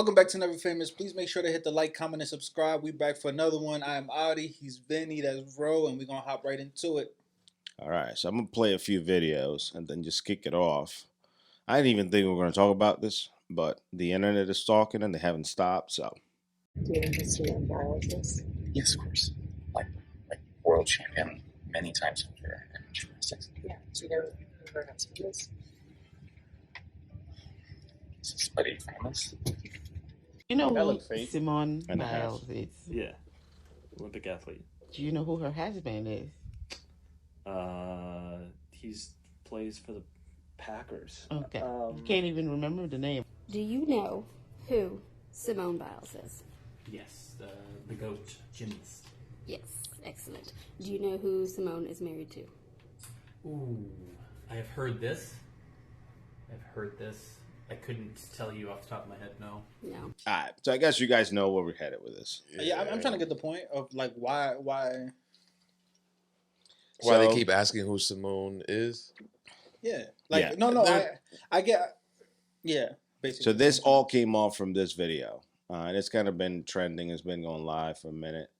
Welcome back to Never Famous. Please make sure to hit the like, comment, and subscribe. We back for another one. I am Audi. He's Vinny. That's Ro, and we're gonna hop right into it. All right, so I'm gonna play a few videos and then just kick it off. I didn't even think we were gonna talk about this, but the internet is talking and they haven't stopped. So, Do you know who Simone Biles is? Yes, of course. Like world champion many times over in gymnastics. Yeah. Do you know who her husband is? Is this lady famous? You know That who looked fake. Simone And a half. Biles is? Yeah, Olympic athlete. Do you know who her husband is? He's plays for the Packers. Okay. You can't even remember the name. Do you know who Simone Biles is? Yes, the GOAT gymnast. Yes, excellent. Do you know who Simone is married to? Ooh, I have heard this. I couldn't tell you off the top of my head, no. No. all right. So I guess you guys know where we're headed with this. Yeah, I'm trying to get the point of like why. Why So- they keep asking who Simone is? Yeah, like Yeah. no, I get. Yeah, basically. So this all came off from this video, and it's kind of been trending. It's been going live for a minute.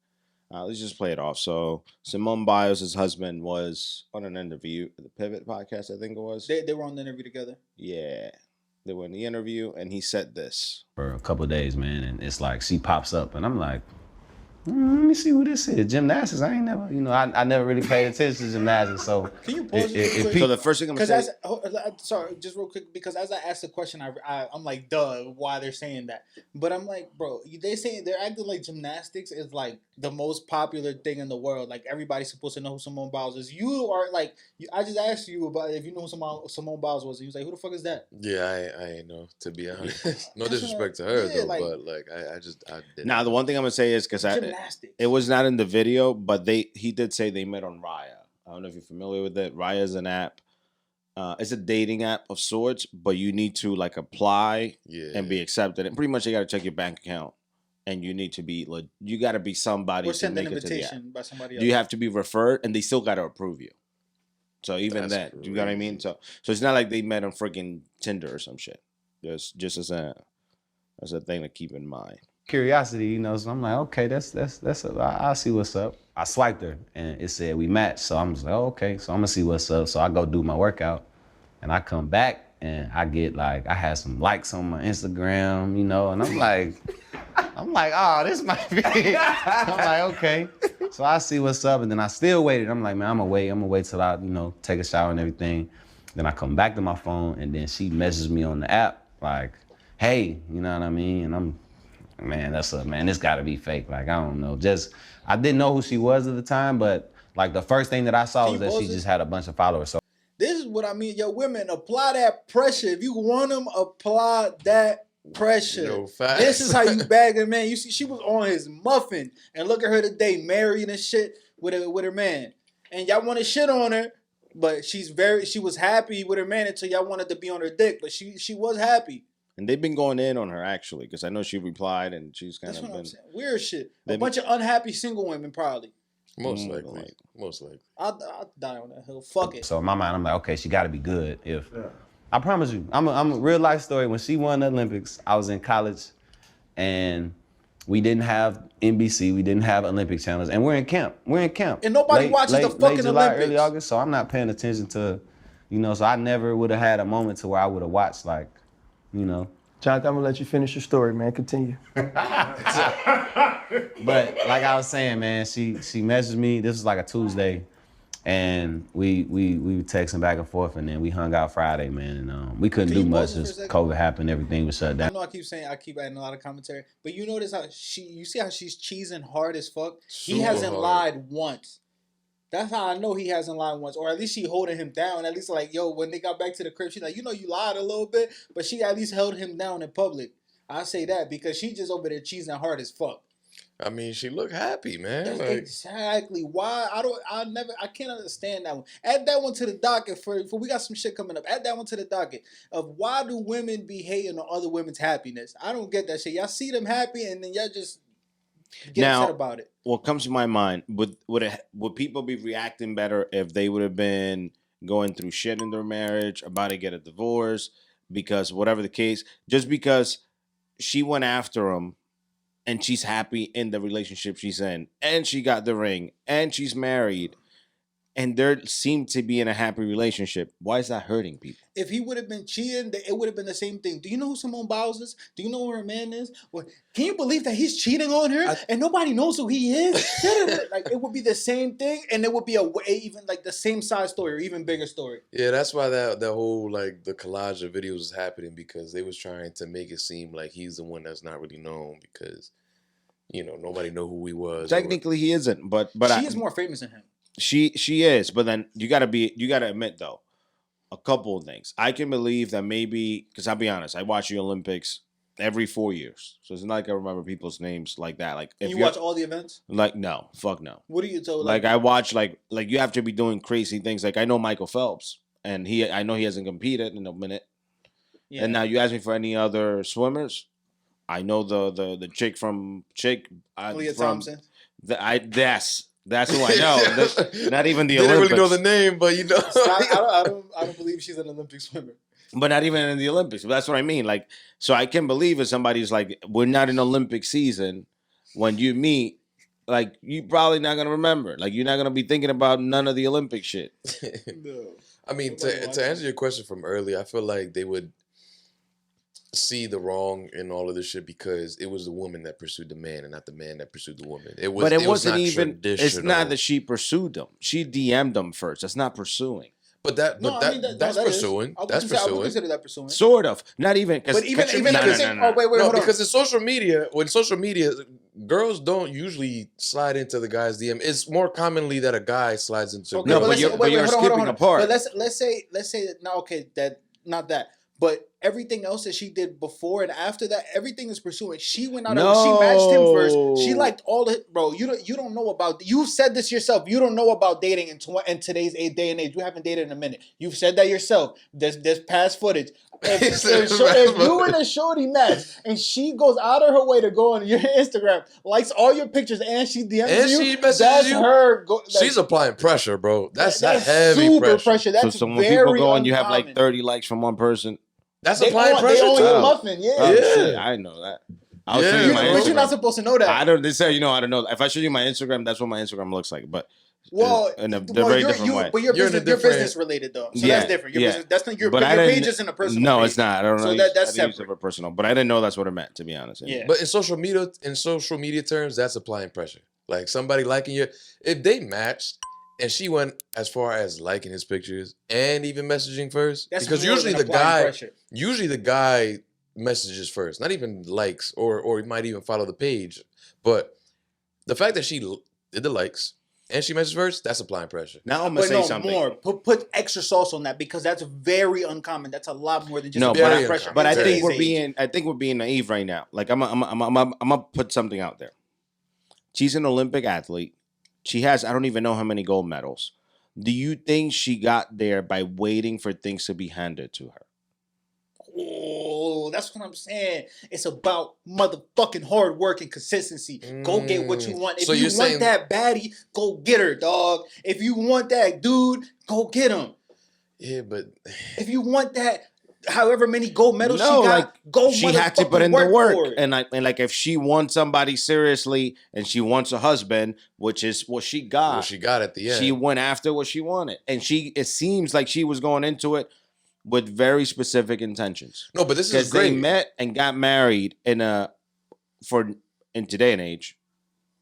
Let's just play it off. So Simone Biles' husband was on an interview at the Pivot podcast, I think it was. They were on the interview together. Yeah, they were in the interview, and he said this. For a couple of days, man, and it's like she pops up, and I'm like, let me see who this is. Gymnastics. I ain't never, I never really paid attention to gymnastics. So Can you pause it real quick? So the first thing I'm gonna say, sorry, just real quick, because as I asked the question, I'm like, duh, why they're saying that? But I'm like, bro, they're acting like gymnastics is like the most popular thing in the world. Like everybody's supposed to know who Simone Biles is. You are like, I just asked you about if you know who Simone Biles was, and you was like, who the fuck is that? Yeah, I ain't know, to be honest. No That's disrespect to her, yeah, though, like- but like, I didn't. now the one thing I'm gonna say is because Gymnastics. it was not in the video, but he did say they met on Raya. I don't know if you're familiar with it. Raya is an app. It's a dating app of sorts, but you need to like apply and be accepted. And pretty much you got to check your bank account, and you need to be you got to be somebody Or to send an make it to the app. invitation by somebody else. You have to be referred, and they still got to approve you. So even That's that, you know what I mean? So it's not like they met on freaking Tinder or some shit. Just as a thing to keep in mind. curiosity, so I'm like, okay, I'll see what's up. I swiped her, and it said we matched. So I'm just like, oh, okay, so I'm gonna see what's up. So I go do my workout, and I come back, and I get like, I had some likes on my Instagram, and I'm like, oh, this might be. I'm like, okay. So I see what's up, and then I still waited. I'm like, man, I'm gonna wait till I, take a shower and everything. Then I come back to my phone, and then she messages me on the app, like, hey, you know what I mean? And I'm, man, this gotta be fake. Like, I don't know. I didn't know who she was at the time, but like the first thing that I saw was that she just had a bunch of followers. So This is what I mean. Yo, women, apply that pressure. If you want them, apply that pressure. No, facts. This is how you bag a man. You see, she was on his muffin. And look at her today, married and shit with her man. And y'all want to shit on her, but she was happy with her man until y'all wanted to be on her dick. But she was happy. And they've been going in on her, actually, because I know she replied, and she's kind That's of what been... I'm saying. Weird shit. A bunch of unhappy single women, probably. Most likely. I'll die on that hill. Fuck it. So in my mind, I'm like, okay, she gotta be good. I promise you, I'm a real life story. When she won the Olympics, I was in college, and we didn't have NBC, we didn't have Olympic channels, and we're in camp. And nobody watches the fucking late July, Olympics. early August, so I'm not paying attention to, so I never would have had a moment to where I would have watched, like, Johnathan, I'm gonna let you finish your story, man. Continue. But like I was saying, man, she messaged me. This was like a Tuesday, and we were texting back and forth, and then we hung out Friday, man. And we couldn't do much. Just COVID happened, everything was shut I down. know I keep adding a lot of commentary, but you notice how you see how she's cheesing hard as fuck? He hasn't lied once. That's how I know he hasn't lied once. Or at least she holding him down. At least like, yo, when they got back to the crib, she's like, you lied a little bit, but she at least held him down in public. I say that because she just over there cheesing hard as fuck. I mean, she looked happy, man. Like, Exactly. Why? I can't understand that one. Add that one to the docket for we got some shit coming up. Add that one to the docket of why do women be hating on other women's happiness? I don't get that shit. Y'all see them happy and then y'all just get upset about it. What comes to my mind, would people be reacting better if they would have been going through shit in their marriage, about to get a divorce, because whatever the case, just because she went after him, and she's happy in the relationship she's in, and she got the ring, and she's married, and they seem to be in a happy relationship. Why is that hurting people? If he would have been cheating, it would have been the same thing. Do you know who Simone Biles is? Do you know who her man is? Well, can you believe that he's cheating on her and nobody knows who he is? Like, it would be the same thing, and it would be even like the same size story or even bigger story. Yeah, that's why that whole like the collage of videos is happening, because they was trying to make it seem like he's the one that's not really known, because nobody know who he was. Technically, he isn't, but she is more famous than him. She is, but then you gotta admit though, a couple of things. I can believe that maybe, because I'll be honest, I watch the Olympics every 4 years, so it's not like I remember people's names like that. Like, if you watch all the events? Like, no, fuck no. What do you tell? Like I watch like you have to be doing crazy things. Like I know Michael Phelps, and I know he hasn't competed in a minute. Yeah. And now you ask me for any other swimmers. I know the chick from Leah Thompson. That's who I know. Not even the Olympics. Didn't really know the name, but I don't believe she's an Olympic swimmer. But not even in the Olympics. That's what I mean. Like, so I can believe if somebody's like, we're not in Olympic season, when you meet, like, you probably not gonna remember. Like, you're not gonna be thinking about none of the Olympic shit. No. I mean, to answer your question from earlier, I feel like they would see the wrong in all of this shit because it was the woman that pursued the man and not the man that pursued the woman. It wasn't even. It's not that she pursued them. She DM'd them first. That's not pursuing. But that's pursuing. That's pursuing. I would consider that pursuing. Sort of. Not even. But even no, wait, hold on. Because in social media, girls don't usually slide into the guy's DM. It's more commonly that a guy slides into. Okay, no, but you're skipping a part. But let's say no, okay, that not that. But everything else that she did before and after that, everything is pursuing. She went out. She matched him first. She liked all the bro. You don't know about. You said this yourself. You don't know about dating in today's day and age. You haven't dated in a minute. You've said that yourself. There's past footage. If you and a shorty match and she goes out of her way to go on your Instagram, likes all your pictures, and she DMs you, that's you, her. She's applying pressure, bro. That's heavy super pressure. That's so when very people go and you uncommon. have like 30 likes from one person. That's applying pressure. They only a muffin, yeah. Oh, shit, I know that. I'll show you my Instagram. But you're not supposed to know that. I don't. They say I don't know. If I show you my Instagram, that's what my Instagram looks like. But in a very different way. But your business related though, so that's different. Your business, that's not your page isn't a personal. No, page. it's not. I don't know. So that's separate. Use it for personal, but I didn't know that's what it meant, to be honest. Yeah. But in social media terms, that's applying pressure. Like somebody liking you, if they matched. And she went as far as liking his pictures and even messaging first. That's because usually the guy messages first, not even likes or he might even follow the page. But the fact that she did the likes and she messaged first, that's applying pressure. Now I'm gonna say something. More. Put extra sauce on that because that's very uncommon. That's a lot more than just applying pressure. But I think we're being naive right now. Like I'm gonna put something out there. She's an Olympic athlete. She has, I don't even know how many gold medals. Do you think she got there by waiting for things to be handed to her? Oh, that's what I'm saying. It's about motherfucking hard work and consistency. Go get what you want. If you want that baddie, go get her, dog. If you want that dude, go get him. Yeah, but if you want that, however many gold medals she got, she had to put in the work. And like if she wants somebody seriously and she wants a husband, which is what she got. What she got at the end. She went after what she wanted. And it seems like she was going into it with very specific intentions. No, but this is great. They met and got married in today and age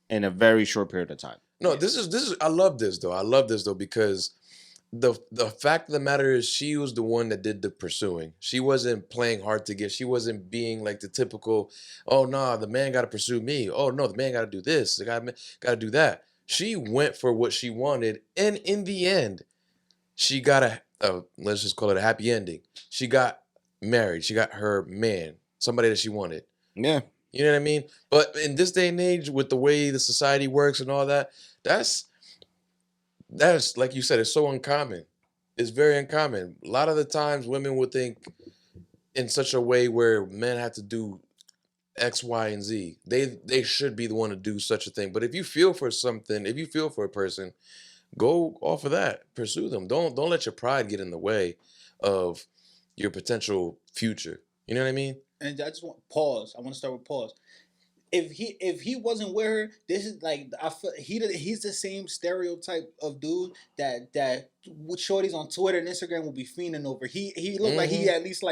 in a very short period of time. No, this is I love this though because the fact of the matter is she was the one that did the pursuing. She wasn't playing hard to get. She wasn't being like the typical, oh no, the man got to pursue me. Oh no, the man got to do this. The guy got to do that. She went for what she wanted, and in the end, she got let's just call it a happy ending. She got married. She got her man, somebody that she wanted. Yeah. You know what I mean? But in this day and age, with the way the society works and all that, that's like you said, it's so uncommon. It's very uncommon. A lot of the times women would think in such a way where men have to do X, Y, and Z. They should be the one to do such a thing. But if you feel for something, if you feel for a person, go off of that. Pursue them. Don't let your pride get in the way of your potential future. You know what I mean? and I just want pause. I want to start with pause. If he wasn't with her, this is like I feel he's the same stereotype of dude that with shorties on Twitter and Instagram will be fiending over. He looked like he at least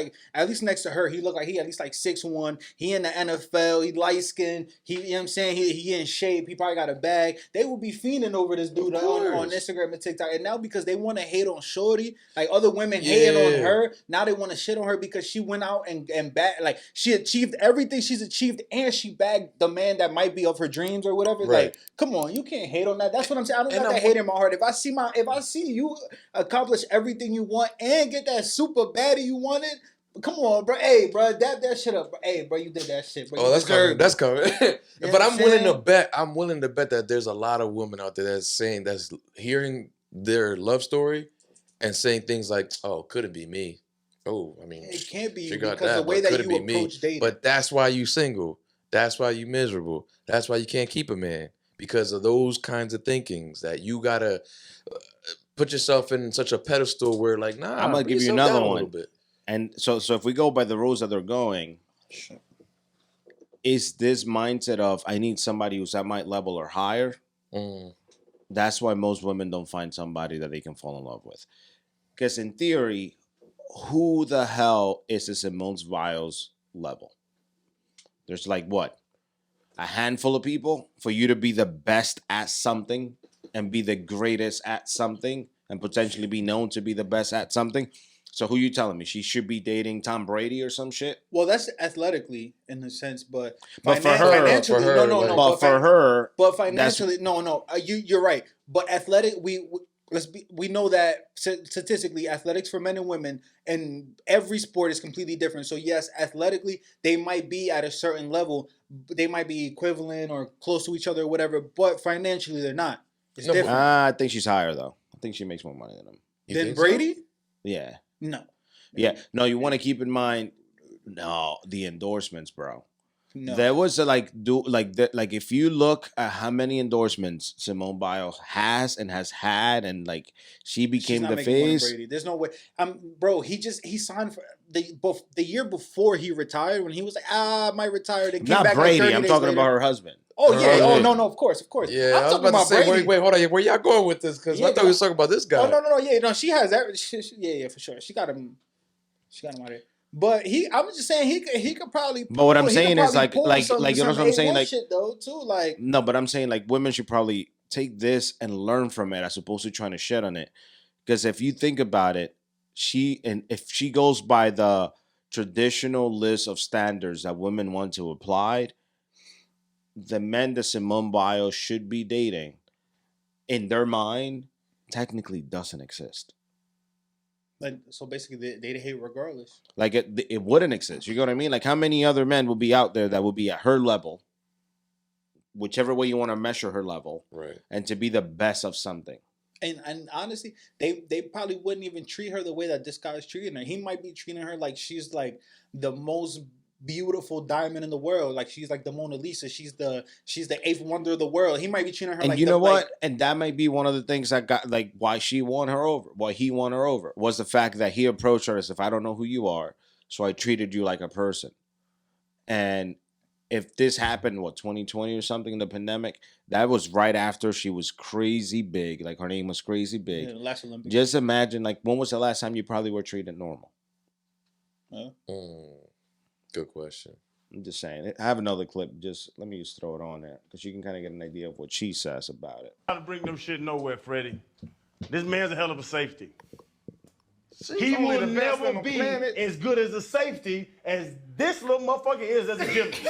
next to her, he looked like he at least like 6'1". He in the NFL, he light skinned, you know what I'm saying? He in shape, he probably got a bag. They will be fiending over this dude on Instagram and TikTok. And now because they want to hate on Shorty, like other women hating on her, now they want to shit on her because she went out and bagged, like she achieved everything she's achieved and she bagged the man that might be of her dreams or whatever. Right. Like, come on, you can't hate on that. That's what I'm saying. I don't got that hate in my heart. If I see you accomplish everything you want and get that super baddie you wanted, come on, bro. Hey, bro, dap that shit up. Bro. Hey, bro, you did that shit. Bro. Oh, that's coming. That's coming. But I'm willing to bet. I'm willing to bet that there's a lot of women out there that's hearing their love story and saying things like, "Oh, could it be me?" Oh, I mean, it can't be because the way that you approach dating. But that's why you single. That's why you miserable. That's why you can't keep a man, because of those kinds of thinkings that you gotta put yourself in such a pedestal where, like, nah. I'm gonna give you another one. And so if we go by the rules that they're going, is this mindset of I need somebody who's at my level or higher? That's why most women don't find somebody that they can fall in love with. Because in theory, who the hell is the Simone Biles level? There's like what? A handful of people for you to be the best at something and be the greatest at something and potentially be known to be the best at something. So who you telling me? She should be dating Tom Brady or some shit? Well, that's athletically in a sense, but for her, financially, no. But financially, no. You're right. But athletic, we know that statistically, athletics for men and women in every sport is completely different. So yes, athletically, they might be at a certain level, they might be equivalent or close to each other or whatever. But financially, they're not. It's different. I think she's higher though. I think she makes more money than him. Than Brady? So? Yeah. No. Yeah. No, you want to keep in mind. No, the endorsements, bro. No. There was if you look at how many endorsements Simone Biles has and has had, and like she became the face. There's no way. Bro, he signed for the year before he retired when he was like, I might retire. They came Not back Brady. Like I'm talking about her husband. Oh yeah. Oh no. Of course. Yeah, I was about to say. Wait, hold on. Where y'all going with this? Because I thought we was talking about this guy. Oh no. Yeah, no. She has that. Yeah, for sure. She got him out of there. But I'm just saying he could probably. But what I'm saying is like you know what I'm saying, like shit though too, like. No, but I'm saying like women should probably take this and learn from it as opposed to trying to shit on it, because if you think about it, if she goes by the traditional list of standards that women want to apply, the men that Simone Biles should be dating, in their mind, technically doesn't exist. Like, so basically, they hate regardless. Like it wouldn't exist. You know what I mean? Like how many other men will be out there that will be at her level, whichever way you want to measure her level, right? And to be the best of something. And honestly, they probably wouldn't even treat her the way that this guy is treating her. He might be treating her like she's like the most beautiful diamond in the world. Like she's like the Mona Lisa. She's the eighth wonder of the world. He might be treating her and like. You know what? And that might be one of the things that got like why he won her over was the fact that he approached her as if I don't know who you are, so I treated you like a person. And if this happened, 2020 or something, the pandemic, that was right after she was crazy big. Like her name was crazy big. Yeah, the last Olympics. Just imagine, like, when was the last time you probably were treated normal? Good question. I'm just saying. I have another clip. Let me just throw it on there because you can kind of get an idea of what she says about it. How to bring them shit nowhere, Freddie. This man's a hell of a safety. He will never be as good as a safety as this little motherfucker is as a gymnast.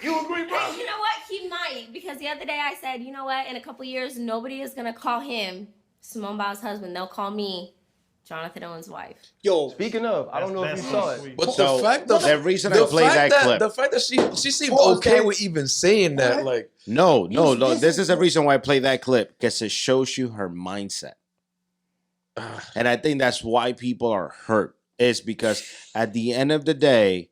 You agree, bro? You know what? He might, because the other day I said, you know what? In a couple years, nobody is gonna call him Simone Biles' husband. They'll call me Johnathan Owens' wife. Yo, speaking of, I don't know if you saw it. But the fact of the reason I played that clip, the fact that she seemed okay with even saying that, like, no. This is the reason why I play that clip, because it shows you her mindset. And I think that's why people are hurt, is because at the end of the day,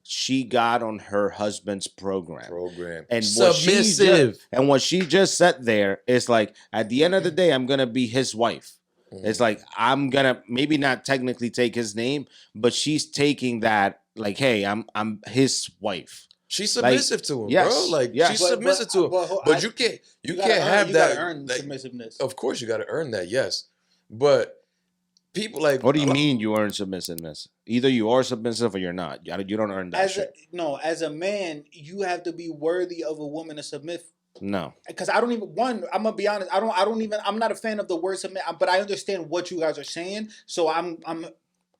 she got on her husband's program. And submissive. What she just said there is like, at the end of the day, I'm going to be his wife. It's like, I'm gonna maybe not technically take his name, but she's taking that like, hey, I'm his wife. She's submissive to him, bro. Like she's submissive to him. But you can't have that. You gotta earn submissiveness. Of course, you gotta earn that. Yes, but people like. What do you mean you earn submissiveness? Either you are submissive or you're not. You don't earn that shit. As a man, you have to be worthy of a woman to submit. No, because I don't even. I'm gonna be honest. I'm not a fan of the word submit. But I understand what you guys are saying. So I'm.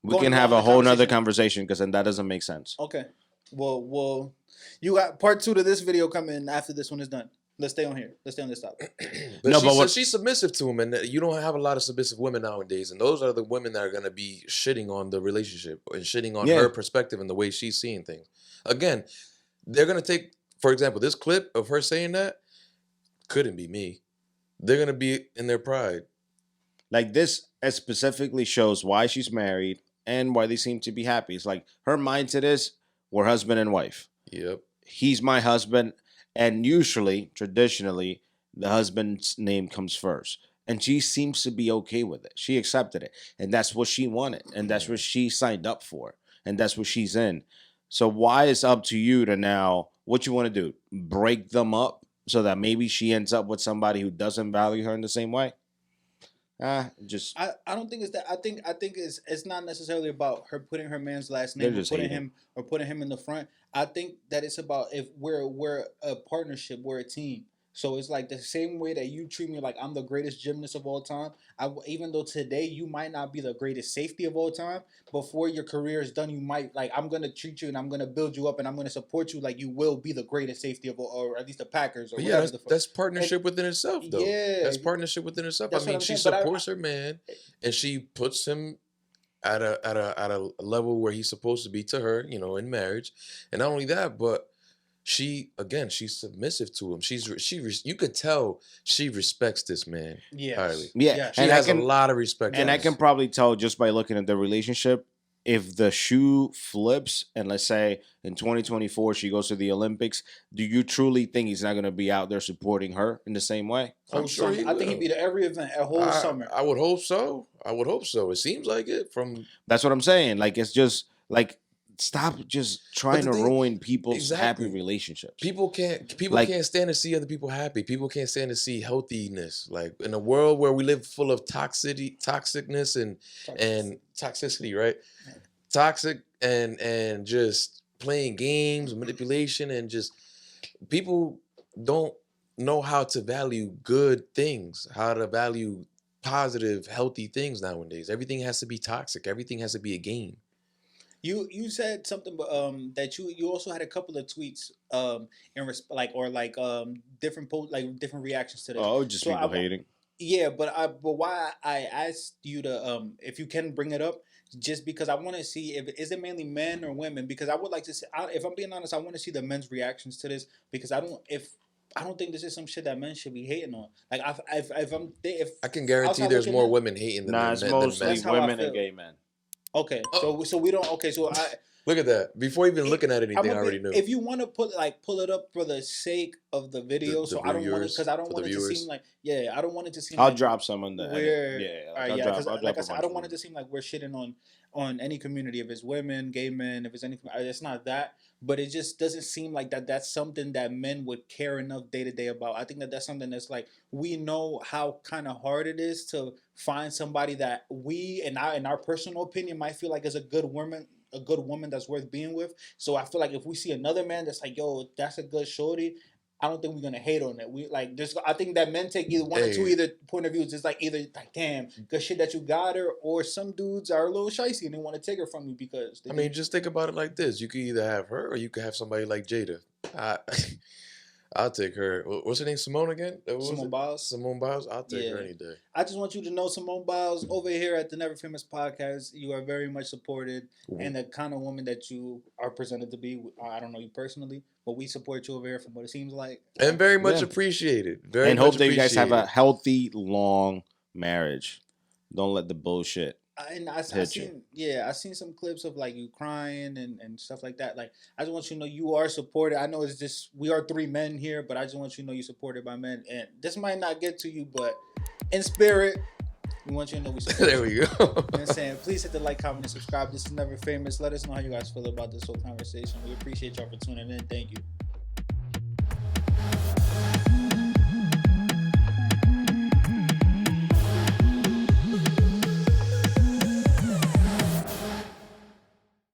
We can have a whole nother conversation because then that doesn't make sense. Okay. Well, you got part 2 to this video coming after this one is done. Let's stay on here. Let's stay on this topic. She's submissive to him, and you don't have a lot of submissive women nowadays, and those are the women that are gonna be shitting on the relationship and shitting on her perspective and the way she's seeing things. Again, they're gonna take, for example, this clip of her saying that couldn't be me. They're gonna be in their pride. Like this, it specifically shows why she's married and why they seem to be happy. It's like her mindset is, we're husband and wife. Yep. He's my husband. And usually, traditionally, the husband's name comes first. And she seems to be okay with it. She accepted it. And that's what she wanted. And that's what she signed up for. And that's what she's in. So why is up to you to now, what you want to do? Break them up so that maybe she ends up with somebody who doesn't value her in the same way? I don't think it's that. I think it's not necessarily about her putting her man's last name or putting him in the front. I think that it's about if we're a partnership, we're a team. So it's like the same way that you treat me like I'm the greatest gymnast of all time. Even though today you might not be the greatest safety of all time, before your career is done, you might I'm gonna treat you and I'm gonna build you up and I'm gonna support you like you will be the greatest safety of all, or at least the Packers. Or yeah, that's partnership within itself, though. Yeah, that's partnership within itself. I mean, she supports her man, and she puts him at a level where he's supposed to be to her, in marriage, and not only that, but. She's submissive to him. You could tell she respects this man highly. Yeah, she has a lot of respect. And I can probably tell just by looking at the relationship, if the shoe flips and let's say in 2024 she goes to the Olympics, do you truly think he's not going to be out there supporting her in the same way? I'm sure I think he'd be to every event, a whole summer. I would hope so. It seems like it from. That's what I'm saying. Like it's just like. Stop just trying to ruin people's happy relationships. People can't stand to see other people happy. People can't stand to see healthiness. Like in a world where we live full of toxicness and toxicity, right? Toxic and just playing games, manipulation, and just people don't know how to value good things, how to value positive, healthy things nowadays. Everything has to be toxic. Everything has to be a game. You said something that you also had a couple of tweets different different reactions to this. Oh, just so people hating. Yeah, but why I asked you to if you can bring it up, just because I want to see if is it mainly men or women, because I would like to see, if I'm being honest, I want to see the men's reactions to this, because I don't think this is some shit that men should be hating on. Like if I can guarantee there's more women hating than men. It's mostly women and gay men. Okay, so we don't. Okay, so I look at that. Before even looking at anything, I already knew. If you want to pull it up for the sake of the video, so I don't want it because I don't want it to seem like I don't want it to seem. I'll drop some on the because like I said, I don't want it to seem like we're shitting on any community. If it's women, gay men, if it's anything, it's not that. But it just doesn't seem like that's something that men would care enough day to day about. I think that's something that's like, we know how kind of hard it is to find somebody that we, in our personal opinion, might feel like is a good woman that's worth being with. So I feel like if we see another man that's like, yo, that's a good shorty, I don't think we're gonna hate on it. We like just. I think that men take either one or two point of views. It's like either like, damn, good shit that you got her, or some dudes are a little shicey and they want to take her from you because. Just think about it like this: you could either have her or you could have somebody like Jada. I'll take her. What's her name? Simone again? Simone Biles. Simone Biles. I'll take her any day. I just want you to know, Simone Biles, over here at the Never Famous Podcast, you are very much supported, and the kind of woman that you are presented to be. I don't know you personally, but we support you over here from what it seems like, and very much appreciated. And hope that you guys have a healthy, long marriage. Don't let the bullshit. I seen some clips of like you crying and stuff like that. Like, I just want you to know you are supported. I know it's just, we are 3 men here, but I just want you to know you're supported by men. And this might not get to you, but in spirit, We want you to know we support There we go. You know what I'm saying? Please hit the like, comment, and subscribe. This is Never Famous. Let us know how you guys feel about this whole conversation. We appreciate y'all for tuning in. Thank you.